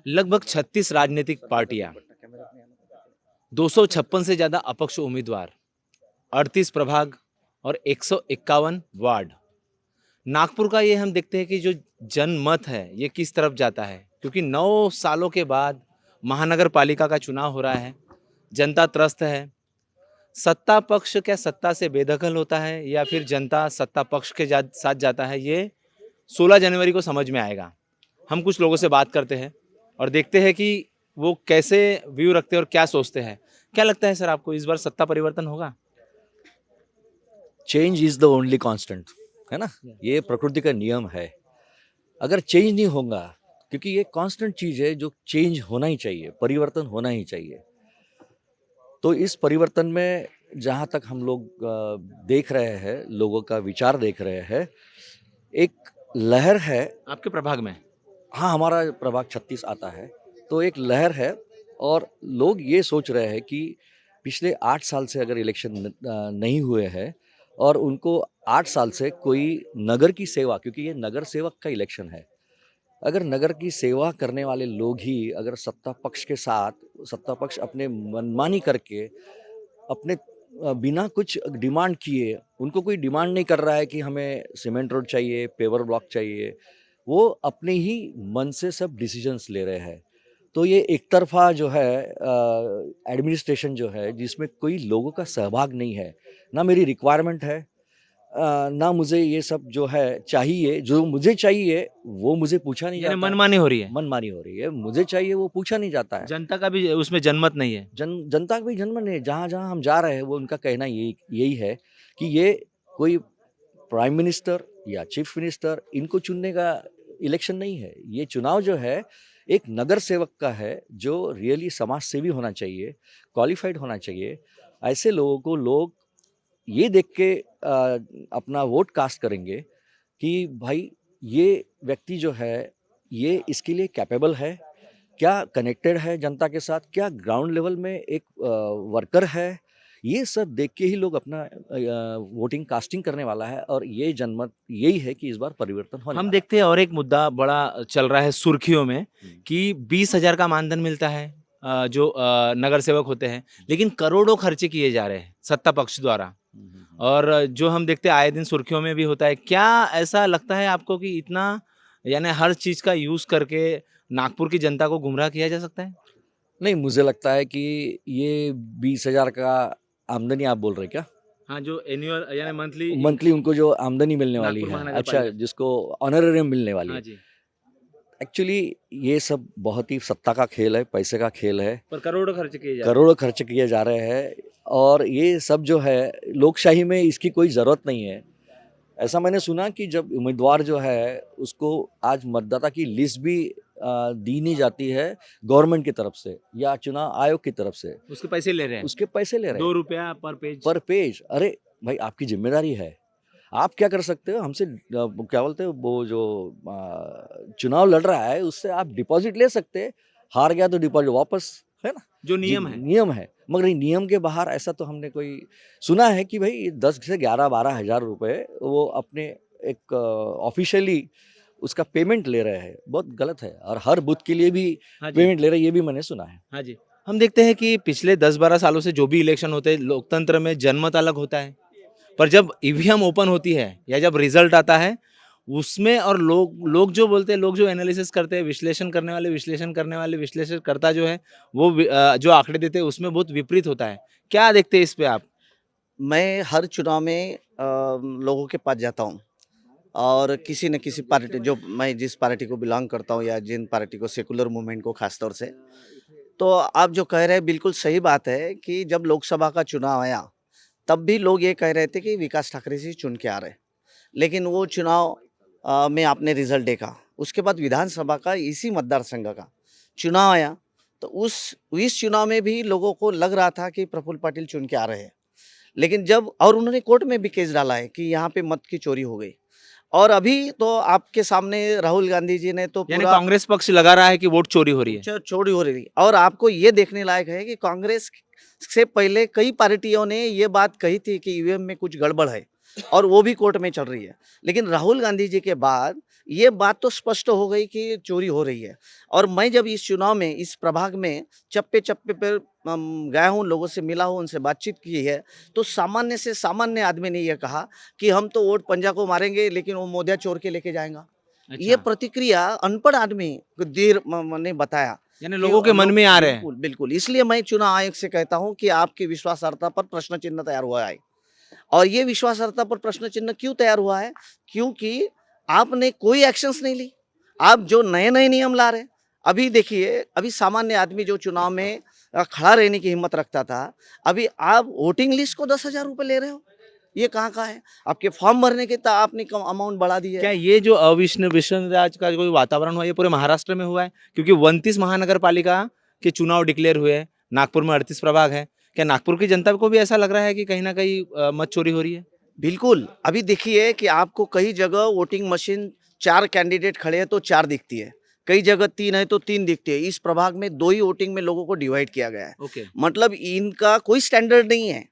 लगभग 36 राजनीतिक पार्टियां, 256 से ज्यादा अपक्ष उम्मीदवार, 38 प्रभाग और 151 वार्ड। नागपुर का ये हम देखते हैं कि जो जनमत है ये किस तरफ जाता है, क्योंकि 9 सालों के बाद महानगर पालिका का चुनाव हो रहा है। जनता त्रस्त है। सत्ता पक्ष क्या सत्ता से बेदखल होता है या फिर जनता सत्ता पक्ष के साथ जाता है, ये 16 जनवरी को समझ में आएगा। हम कुछ लोगों से बात करते हैं और देखते हैं कि वो कैसे व्यू रखते हैं और क्या सोचते हैं। क्या लगता है सर आपको, इस बार सत्ता परिवर्तन होगा? Change is the only constant, है ना। ये प्रकृति का नियम है। अगर चेंज नहीं होगा, क्योंकि ये कांस्टेंट चीज है जो चेंज होना ही चाहिए, परिवर्तन होना ही चाहिए। तो इस परिवर्तन में जहाँ तक हम लोग देख रहे हैं, लोगों का विचार देख रहे हैं, एक लहर है। आपके प्रभाग में? हाँ, हमारा प्रभाग 36 आता है। तो एक लहर है और लोग ये सोच रहे हैं कि पिछले 8 साल से अगर इलेक्शन नहीं हुए हैं और उनको 8 साल से कोई नगर की सेवा, क्योंकि ये नगर सेवक का इलेक्शन है, अगर नगर की सेवा करने वाले लोग ही अगर सत्ता पक्ष के साथ, सत्ता पक्ष अपने मनमानी करके, अपने बिना कुछ डिमांड किए, उनको कोई डिमांड नहीं कर रहा है कि हमें सीमेंट रोड चाहिए, पेवर ब्लॉक चाहिए, वो अपने ही मन से सब डिसीजंस ले रहे हैं। तो ये एक तरफा जो है एडमिनिस्ट्रेशन जो है, जिसमें कोई लोगों का सहभाग नहीं है, ना मेरी रिक्वायरमेंट है, ना मुझे ये सब जो है चाहिए, जो मुझे चाहिए वो मुझे पूछा नहीं यानी जाता है। मनमानी हो रही है। मनमानी हो रही है, मुझे चाहिए वो पूछा नहीं जाता है। जनता का भी उसमें जनमत नहीं है। जनता का भी जन्म नहीं है। जहाँ जहाँ हम जा रहे हैं वो उनका कहना यही यही है कि ये कोई प्राइम मिनिस्टर या चीफ मिनिस्टर इनको चुनने का इलेक्शन नहीं है। ये चुनाव जो है एक नगर सेवक का है, जो रियली समाज सेवी होना चाहिए, क्वालिफाइड होना चाहिए। ऐसे लोगों को लोग ये देख के अपना वोट कास्ट करेंगे कि भाई ये व्यक्ति जो है ये इसके लिए कैपेबल है, क्या कनेक्टेड है जनता के साथ, क्या ग्राउंड लेवल में एक वर्कर है। ये सब देख के ही लोग अपना वोटिंग कास्टिंग करने वाला है और ये जनमत यही है कि इस बार परिवर्तन होने हम वाला देखते हैं और एक मुद्दा बड़ा चल रहा है सुर्खियों में है। कि 20,000 का मानधन मिलता है जो नगर सेवक होते हैं, लेकिन करोड़ों खर्चे किए जा रहे हैं सत्ता पक्ष द्वारा। और जो हम देखते हैं आए दिन सुर्खियों में भी होता है। क्या ऐसा लगता है आपको कि इतना, यानी हर चीज का यूज करके नागपुर की जनता को गुमराह किया जा सकता है? नहीं, मुझे लगता है कि ये 20,000 का आमदनी आप बोल रहे हैं क्या? हाँ, जो एनुअल यानी मंथली मंथली उनको जो आमदनी मिलने वाली नागपुर है, महानगर अच्छा, पालिका। जिसको ऑनरेरियम मिलने वाली हाँ है। जी। एक्चुअली ये सब बहुत ही सत्ता का खेल है, पैसे का खेल है। पर करोड़ों खर्च किए जा रहे हैं। करोड़ों खर्च किए जा रहे हैं और ये सब जो है लोकशाही में इसकी कोई ज़रूरत नहीं है। ऐसा मैंने सुना कि जब उम्मीदवार जो है उसको आज मतदाता की लिस्ट भी दी नहीं जाती है गवर्नमेंट की तरफ से या चुनाव आयोग की तरफ से, उसके पैसे ले रहे हैं। उसके पैसे ले रहे हैं 2 रुपया पर पेज। पर पेज। अरे भाई, आपकी जिम्मेदारी है, आप क्या कर सकते हो हमसे, क्या बोलते हो वो जो चुनाव लड़ रहा है उससे आप डिपॉजिट ले सकते हैं, हार गया तो डिपॉजिट वापस, है ना। जो नियम है। नियम है, मगर ये नियम के बाहर ऐसा तो हमने कोई सुना है कि भाई 10 से 11-12 हज़ार रुपए वो अपने एक ऑफिशियली उसका पेमेंट ले रहे हैं। बहुत गलत है और हर बूथ के लिए भी हाँ जी। पेमेंट ले रहे हैं, ये भी मैंने सुना है। हाँ जी। हम देखते हैं कि पिछले 10-12 सालों से जो भी इलेक्शन होते हैं, लोकतंत्र में जनमत अलग होता है। पर जब ईवीएम ओपन होती है या जब रिजल्ट आता है, उसमें और लोग लोग जो बोलते हैं, लोग जो एनालिसिस करते हैं, विश्लेषण करने वाले विश्लेषणकर्ता जो है, वो जो आंकड़े देते हैं उसमें बहुत विपरीत होता है। क्या देखते हैं इस पे आप? मैं हर चुनाव में लोगों के पास जाता हूँ और किसी न किसी पार्टी, जो मैं जिस पार्टी को बिलोंग करता हूँ या जिन पार्टी को, सेकुलर मूवमेंट को खास तौर से, तो आप जो कह रहे हैं बिल्कुल सही बात है कि जब लोकसभा का चुनाव आया तब भी लोग ये कह रहे थे कि विकास ठाकरे जी चुन के आ रहे, लेकिन वो चुनाव में आपने रिजल्ट देखा। उसके बाद विधानसभा का इसी मतदार संघ का चुनाव आया, तो इस चुनाव में भी लोगों को लग रहा था कि प्रफुल्ल पाटिल चुन के आ रहे हैं, लेकिन जब और उन्होंने कोर्ट में भी केस डाला है कि यहाँ पे मत की चोरी हो गई। और अभी तो आपके सामने राहुल गांधी जी ने तो यानी पूरा कांग्रेस पक्ष लगा रहा है कि वोट चोरी हो रही है। चोरी हो रही। और आपको ये देखने लायक है कि कांग्रेस से पहले कई पार्टियों ने ये बात कही थी कि ईवीएम में कुछ गड़बड़ है, और वो भी कोर्ट में चल रही है। लेकिन राहुल गांधी जी के बाद ये बात तो स्पष्ट हो गई कि चोरी हो रही है। और मैं जब इस चुनाव में, इस प्रभाग में चप्पे-चप्पे पर गया हूँ, लोगों से मिला हूँ, उनसे बातचीत की है, तो सामान्य से सामान्य आदमी ने ये कहा कि हम तो वोट पंजा को मारेंगे, लेकिन वो मोदिया चोर के लेके जाएगा। ये अच्छा, प्रतिक्रिया अनपढ़ आदमी को देर ने बताया यानी कि लोगों के मन लोग, में आ रहे हैं। बिल्कुल, बिल्कुल। इसलिए मैं चुनाव आयोग से कहता हूँ कि आपकी विश्वासार्हता पर प्रश्न चिन्ह तैयार हुआ है। और ये विश्वासार्हता पर प्रश्न चिन्ह क्यों तैयार हुआ है? क्योंकि आपने कोई एक्शंस नहीं ली। आप जो नए-नए नियम ला रहे हैं, अभी देखिए, अभी सामान्य आदमी जो चुनाव में खड़ा रहने की हिम्मत रखता था, अभी आप वोटिंग लिस्ट को 10,000 रुपए ले रहे हो। ये कहाँ का है? आपके फॉर्म भरने के तो आपने कम अमाउंट बढ़ा दी क्या है। ये जो अविश्वसनीयता का कोई वातावरण हुआ, ये पूरे महाराष्ट्र में हुआ है? क्योंकि 29 महानगर पालिका के चुनाव डिक्लेयर हुए हैं, नागपुर में 38 प्रभाग है। क्या नागपुर की जनता को भी ऐसा लग रहा है कि कहीं न कहीं मत चोरी हो रही है? बिल्कुल, अभी देखिए कि आपको कई जगह वोटिंग मशीन 4 कैंडिडेट खड़े हैं तो 4 दिखती है, कई जगह 3 है तो 3 दिखती है। इस प्रभाग में 2 ही वोटिंग में लोगों को डिवाइड किया गया है। ओके। मतलब इनका कोई स्टैंडर्ड नहीं है।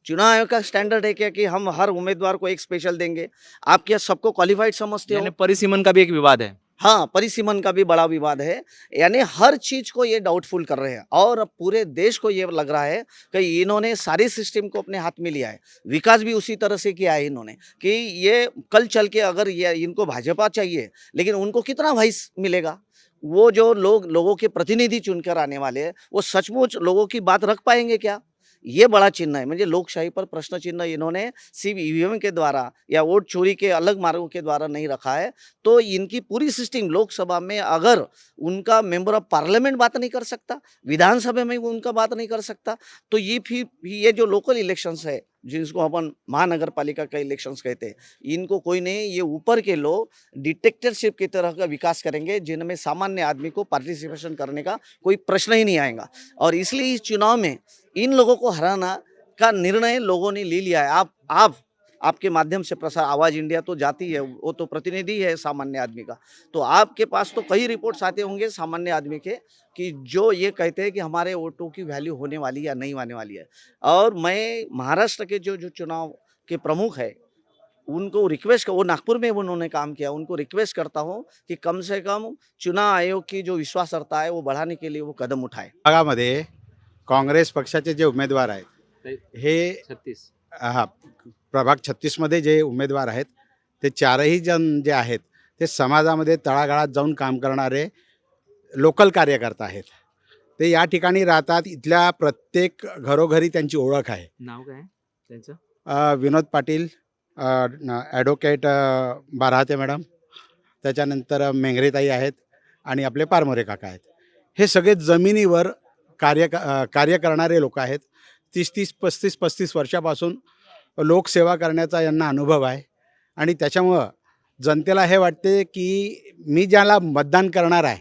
चुनाव आयोग का स्टैंडर्ड है क्या कि हम हर उम्मीदवार को एक स्पेशल देंगे? आप क्या सबको क्वालिफाइड समझते यानी हो? परिसीमन का भी एक विवाद है। हाँ, परिसीमन का भी बड़ा विवाद है। यानी हर चीज़ को ये डाउटफुल कर रहे हैं और अब पूरे देश को ये लग रहा है कि इन्होंने सारी सिस्टम को अपने हाथ में लिया है। विकास भी उसी तरह से किया है इन्होंने कि ये कल चल के अगर ये इनको भाजपा चाहिए, लेकिन उनको कितना वॉइस मिलेगा? वो जो लोगों के प्रतिनिधि चुनकर आने वाले हैं, वो सचमुच लोगों की बात रख पाएँगे क्या? ये बड़ा चिन्ह है। म्हणजे लोकशाही पर प्रश्न चिन्ह इन्होंने सिर्फ ईवीएम के द्वारा या वोट चोरी के अलग मार्गों के द्वारा नहीं रखा है। तो इनकी पूरी सिस्टम लोकसभा में अगर उनका मेंबर ऑफ पार्लियामेंट बात नहीं कर सकता, विधानसभा में उनका बात नहीं कर सकता, तो ये फिर ये जो लोकल इलेक्शंस है, जिसको अपन महानगर पालिका का इलेक्शंस कहते हैं, इनको कोई नहीं, ये ऊपर के लोग डिक्टेटरशिप की तरह का विकास करेंगे, जिनमें सामान्य आदमी को पार्टिसिपेशन करने का कोई प्रश्न ही नहीं आएगा। और इसलिए इस चुनाव में इन लोगों को हराना का निर्णय लोगों ने ले लिया है। आपके माध्यम से प्रसार आवाज़ इंडिया तो जाती है, वो तो प्रतिनिधि है सामान्य आदमी का। तो आपके पास तो कई रिपोर्ट्स आते होंगे सामान्य आदमी के कि जो ये कहते हैं कि हमारे वोटों की वैल्यू होने वाली है या नहीं होने वाली है। और मैं महाराष्ट्र के जो जो चुनाव के प्रमुख है, उनको रिक्वेस्ट, वो नागपुर में उन्होंने काम किया, उनको रिक्वेस्ट करता हूँ कि कम से कम चुनाव आयोग की जो विश्वासार्हता है, वो बढ़ाने के लिए वो कदम उठाए। भागामध्ये काँग्रेस पक्षाचे जे उमेदवार आहेत हे 36 हा प्रभाग 36 मध्ये जे उमेदवार आहेत ते चारही जण जे आहेत ते समाजामध्ये तळागाळात जाऊन काम करणारे लोकल कार्यकर्ता आहेत. ते या ठिकाणी राहतात. इथल्या प्रत्येक घरोघरी त्यांची ओळख आहे. नाव काय आहे त्यांचं? विनोद पाटील, ॲडव्होकेट बारहाते मॅडम, त्याच्यानंतर मेंगरेताई आहेत आणि आपले पारमोरे काका आहेत. हे सगळे जमिनीवर कार्य करणारे लोक आहेत. 30-30, 35-35 वर्षापासून लोकसेवा करण्याचा यांना अनुभव आहे आणि त्याच्यामुळं जनतेला हे वाटते की मी ज्याला मतदान करणार आहे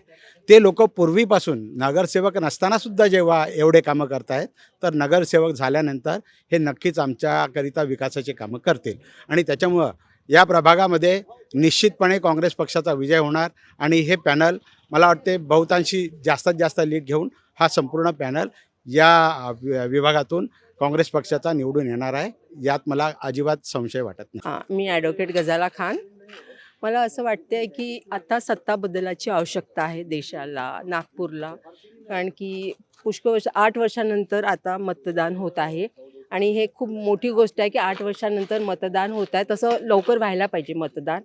ते लोक पूर्वीपासून नगरसेवक नसतानासुद्धा जेव्हा एवढे कामं करत आहेत, तर नगरसेवक झाल्यानंतर हे नक्कीच आमच्याकरिता विकासाचे कामं करतील आणि त्याच्यामुळं या प्रभागामध्ये निश्चितपणे काँग्रेस पक्षाचा विजय होणार आणि हे पॅनल मला वाटते बहुतांशी जास्तीत जास्त लीड घेऊन हा संपूर्ण पॅनल या विभागातून काँग्रेस पक्षाचा निवडून येणार आहे. यात मला अजिबात संशय वाटत नाही. हां, मी ॲडव्होकेट गजाला खान. मला असं वाटतंय की आता सत्ता बदलाची आवश्यकता आहे देशाला, नागपूरला. कारण की पुष्कळ वर्ष 8 वर्षानंतर आता मतदान होत आहे आणि हे खूप मोठी गोष्ट आहे की 8 वर्षानंतर मतदान होत आहे. तसं लवकर व्हायला पाहिजे मतदान.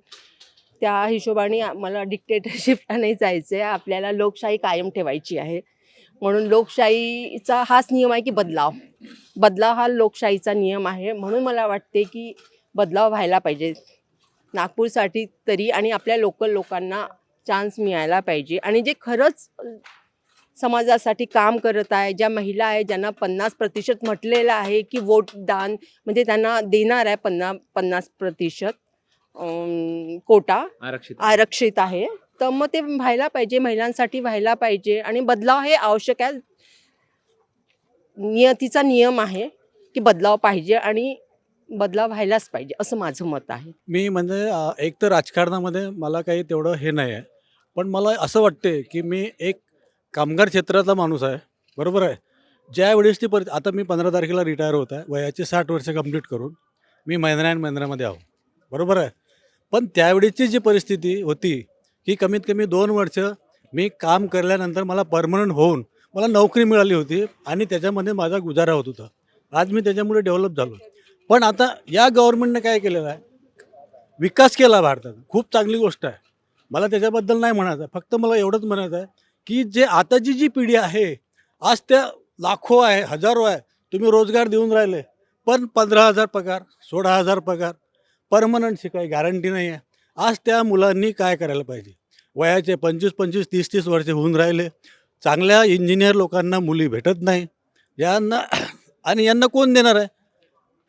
त्या हिशोबाने मला डिक्टेटरशिपला नाही जायचं आहे. आपल्याला लोकशाही कायम ठेवायची आहे. म्हणून लोकशाहीचा हाच नियम आहे की बदलाव. बदलाव हा लोकशाहीचा नियम आहे. म्हणून मला वाटते की बदलाव व्हायला पाहिजे. नागपूरसाठी तरी आणि आपल्या लोकल लोकांना चान्स मिळायला पाहिजे आणि जे खरंच समाजासाठी काम करत आहे, ज्या महिला आहे ज्यांना 50% म्हटलेलं आहे की वोटदान म्हणजे त्यांना देणार आहे 50% कोटा आरक्षित आरक्षित आहे. तर मग ते व्हायला पाहिजे, महिलांसाठी व्हायला पाहिजे आणि बदलाव हे आवश्यक आहे. नियतीचा नियम आहे की बदलाव पाहिजे आणि बदलाव व्हायलाच पाहिजे असं माझं मत आहे. मी म्हणजे एक तर राजकारणामध्ये मला काही तेवढं हे नाही आहे. पण मला असं वाटते की मी एक कामगार क्षेत्रातला माणूस आहे, बरोबर आहे. ज्यावेळेस ती आता मी 15 तारखेला रिटायर होत आहे वयाचे 60 वर्ष कंप्लीट करून. मी महिंद्रा अँड महिंद्रामध्ये आहो, बरोबर आहे. पण त्यावेळीची जी परिस्थिती होती की कमीत कमी 2 वर्ष मी काम केल्यानंतर मला परमनंट होऊन मला नोकरी मिळाली होती आणि त्याच्यामध्ये माझा गुजारा होत होता. आज मी त्याच्यामुळे डेव्हलप झालो. पण आता या गव्हर्नमेंटने काय केलेलं आहे, विकास केला भारतात, खूप चांगली गोष्ट आहे. मला त्याच्याबद्दल नाही म्हणायचं आहे. फक्त मला एवढंच म्हणायचं आहे की जे आताची जी पिढी आहे, आज त्या लाखो आहे, हजारो आहे, तुम्ही रोजगार देऊन राहिले, पण 15,000 पगार, 16,000 पगार, परमनंटची काही गॅरंटी नाही आहे. आज त्या मुलांनी काय करायला पाहिजे? वयाचे 25-25, 30-30 वर्ष होऊन राहिले, चांगल्या इंजिनियर लोकांना मुली भेटत नाही. यांना आणि यांना कोण देणार आहे?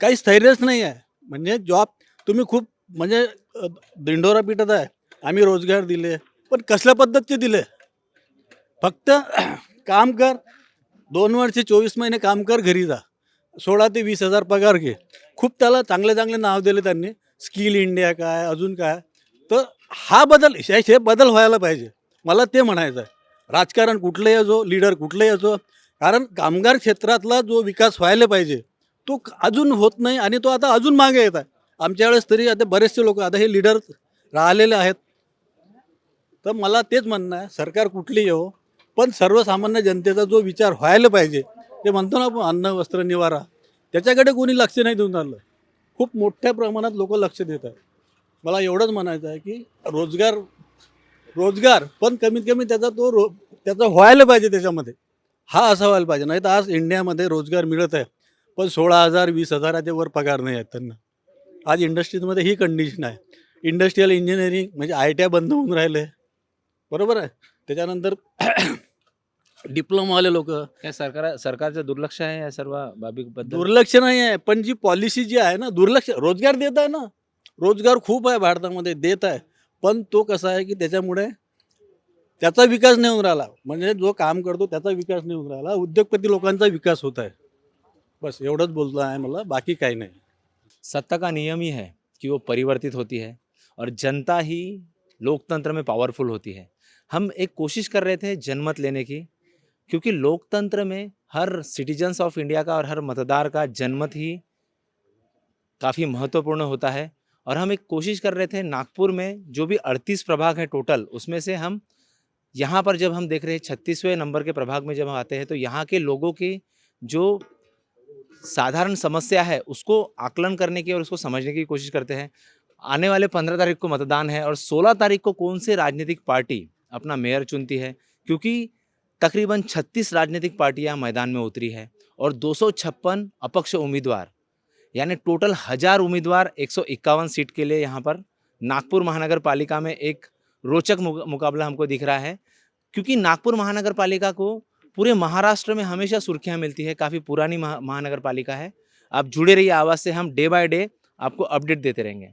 काही स्थैर्यच नाही आहे. म्हणजे जॉब तुम्ही खूप म्हणजे दिंडोरा पिटत आहे, आम्ही रोजगार दिले, पण कसल्या पद्धतीचे दिले? फक्त काम कर, 2 वर्ष 24 महिने काम कर, घरी जा, 16 ते 20,000 पगार घे. खूप त्याला चांगले चांगले नाव दिले त्यांनी, स्किल इंडिया काय, अजून काय. तर हा बदल, हे बदल व्हायला पाहिजे, मला ते म्हणायचं आहे. राजकारण कुठलंही असो, लीडर कुठलंही असो, कारण कामगार क्षेत्रातला जो विकास व्हायला पाहिजे तो अजून होत नाही आणि तो आता अजून मागे येत आहे. आमच्या वेळेस तरी आता बरेचसे लोक आता हे लीडर राहिलेले आहेत. तर मला तेच म्हणणं आहे, सरकार कुठलीही हो, पण सर्वसामान्य जनतेचा जो विचार व्हायला पाहिजे, ते म्हणतो ना आपण अन्न वस्त्र निवारा, त्याच्याकडे कोणी लक्ष नाही देऊन राहिलं. खूप मोठ्या प्रमाणात लोक लक्ष देत आहेत. मला एवढंच म्हणायचं आहे की रोजगार पण कमीत कमी त्याचा व्हायला पाहिजे त्याच्यामध्ये, हा असा व्हायला पाहिजे. नाही तर आज इंडियामध्ये रोजगार मिळत आहे, पण 16,000 20,000च्या वर पगार नाही आहेत त्यांना. आज इंडस्ट्रीजमध्ये ही कंडिशन आहे. इंडस्ट्रियल इंजिनिअरिंग म्हणजे ITI बंद होऊन राहिले, बरोबर आहे. त्याच्यानंतर डिप्लोमावाले लोक, क्या सरकारचं दुर्लक्ष आहे या सर्व बाबीबद्दल? दुर्लक्ष नाही आहे, पण जी पॉलिसी जी आहे ना, दुर्लक्ष. रोजगार देत आहे ना, रोजगार खूप आहे भारतामध्ये, देत आहे, पण तो कसा आहे की त्याच्यामुळे त्याचा विकास नाही होऊन राहिला. म्हणजे जो काम करतो त्याचा विकास नहीं होऊन राहिला, उद्योगपती लोकांचा विकास होत आहे. बस एवढंच बोलणं आहे मला, बाकी काही नाही. सत्ता का नियम ही है कि वो परिवर्तित होती है और जनता ही लोकतंत्र में पावरफुल होती है. हम एक कोशिश कर रहे थे जनमत लेने की, क्योंकि लोकतंत्र में हर सिटीजन्स ऑफ इंडिया का और हर मतदार का जनमत ही काफ़ी महत्वपूर्ण होता है. और हम एक कोशिश कर रहे थे नागपुर में जो भी 38 प्रभाग हैं टोटल, उसमें से हम यहाँ पर जब हम देख रहे हैं 36वें नंबर के प्रभाग में जब हम आते हैं तो यहाँ के लोगों की जो साधारण समस्या है उसको आकलन करने की और उसको समझने की कोशिश करते हैं. आने वाले 15 तारीख को मतदान है और 16 तारीख को कौन सी राजनीतिक पार्टी अपना मेयर चुनती है, क्योंकि तकरीबन 36 राजनीतिक पार्टियां मैदान में उतरी है और 256 अपक्ष उम्मीदवार, यानी टोटल 1000 उम्मीदवार 151 सीट के लिए यहाँ पर नागपुर महानगर पालिका में एक रोचक मुकाबला हमको दिख रहा है. क्योंकि नागपुर महानगर पालिका को पूरे महाराष्ट्र में हमेशा सुर्खियां मिलती है, काफ़ी पुरानी महानगर पालिका है. आप जुड़े रहिए आवाज़ से, हम डे बाय डे आपको अपडेट देते रहेंगे.